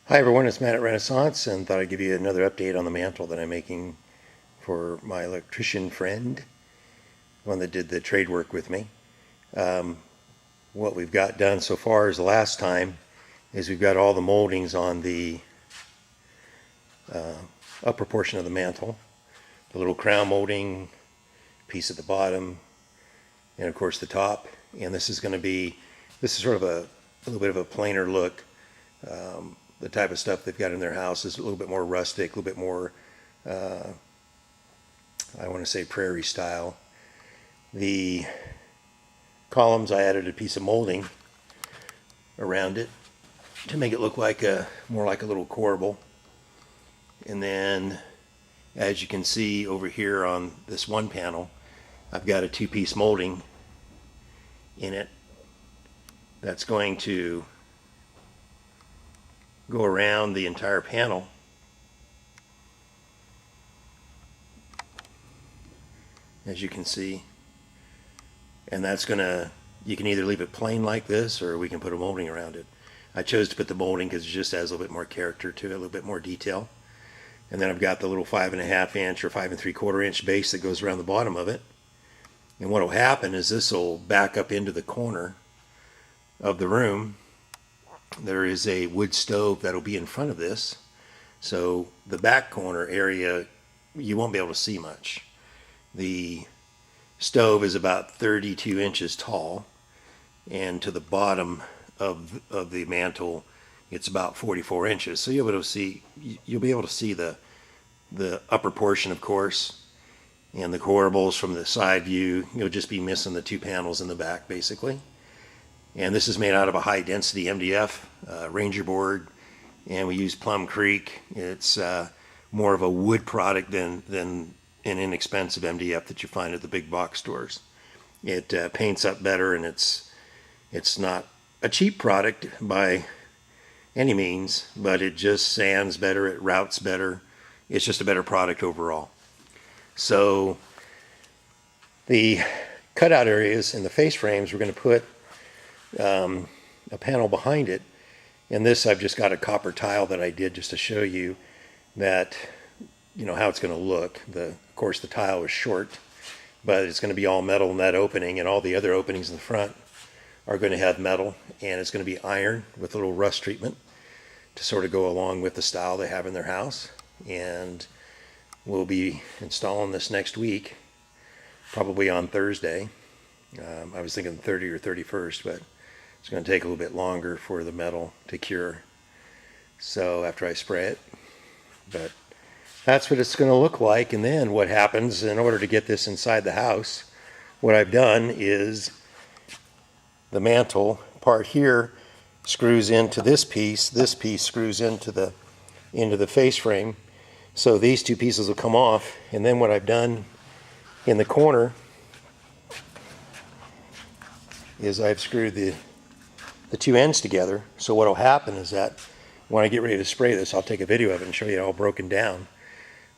Hi everyone, it's Matt at Renaissance, and thought I'd give you another update on the mantle that I'm making for my electrician friend, one that did the trade work with me. What we've got done so far is the last time is we've got all the moldings on the upper portion of the mantle, the little crown molding, piece at the bottom, and of course the top. And this is sort of a little bit of a plainer look. The type of stuff they've got in their house is a little bit more rustic, a little bit more, I want to say prairie style. The columns, I added a piece of molding around it to make it look like more like a little corbel. And then, as you can see over here on this one panel, I've got a two-piece molding in it that's going to go around the entire panel. As you can see. And that's you can either leave it plain like this, or we can put a molding around it. I chose to put the molding because it just has a little bit more character to it, a little bit more detail. And then I've got the little 5.5 inch or 5 3/4 inch base that goes around the bottom of it. And what will happen is this will back up into the corner of the room. There is a wood stove that'll be in front of this, so the back corner area you won't be able to see much. The stove is about 32 inches tall, and to the bottom of the mantle it's about 44 inches. So you'll be able to see the upper portion, of course, and the corbels from the side view. You'll just be missing the two panels in the back basically. And this is made out of a high density MDF Ranger board, and we use Plum Creek. It's more of a wood product than an inexpensive MDF that you find at the big box stores. It paints up better, and it's not a cheap product by any means, but it just sands better, it routs better. It's just a better product overall. So the cutout areas in the face frames, we're going to put a panel behind it, and this I've just got a copper tile that I did just to show you that, you know, how it's going to look. Of course the tile is short, but it's going to be all metal in that opening, and all the other openings in the front are going to have metal, and it's going to be iron with a little rust treatment to sort of go along with the style they have in their house. And we'll be installing this next week, probably on Thursday. I was thinking 30 or 31st, but it's going to take a little bit longer for the metal to cure, so after I spray it. But that's what it's going to look like. And then what happens, in order to get this inside the house, what I've done is the mantle part here screws into this piece screws into the face frame, so these two pieces will come off. And then what I've done in the corner is I've screwed the two ends together. So what will happen is that when I get ready to spray this, I'll take a video of it and show you it all broken down.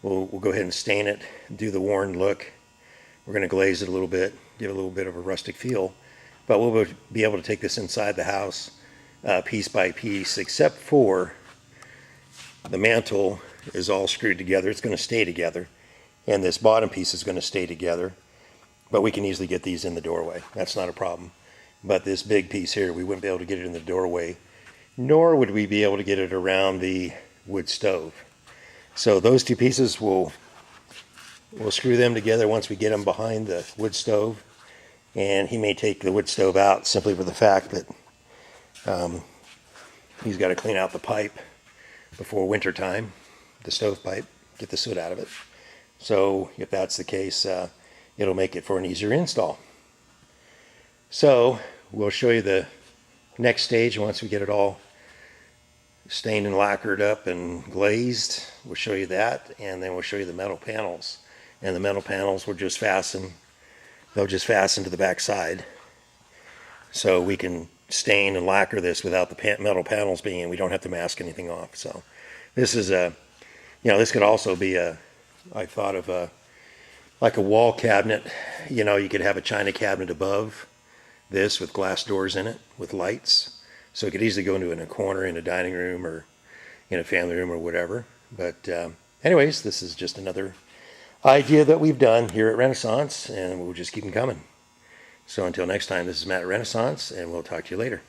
We'll go ahead and stain it, do the worn look. We're going to glaze it a little bit, give it a little bit of a rustic feel. But we'll be able to take this inside the house piece by piece, except for the mantle is all screwed together. It's going to stay together, and this bottom piece is going to stay together. But we can easily get these in the doorway. That's not a problem. But this big piece here, we wouldn't be able to get it in the doorway, nor would we be able to get it around the wood stove. So those two pieces, we'll screw them together once we get them behind the wood stove. And he may take the wood stove out simply for the fact that he's got to clean out the pipe before winter time, the stove pipe, get the soot out of it. So if that's the case, it'll make it for an easier install. So we'll show you the next stage once we get it all stained and lacquered up and glazed. We'll show you that, and then we'll show you the metal panels. And the metal panels will just fasten. They'll just fasten to the back side. So we can stain and lacquer this without the metal panels being in. We don't have to mask anything off. So this is this could also be I thought of like a wall cabinet. You know, you could have a china cabinet above this with glass doors in it with lights, so it could easily go into in a corner in a dining room or in a family room or whatever. But anyways, this is just another idea that we've done here at Renaissance, and we'll just keep them coming. So until next time, this is Matt at Renaissance, and we'll talk to you later.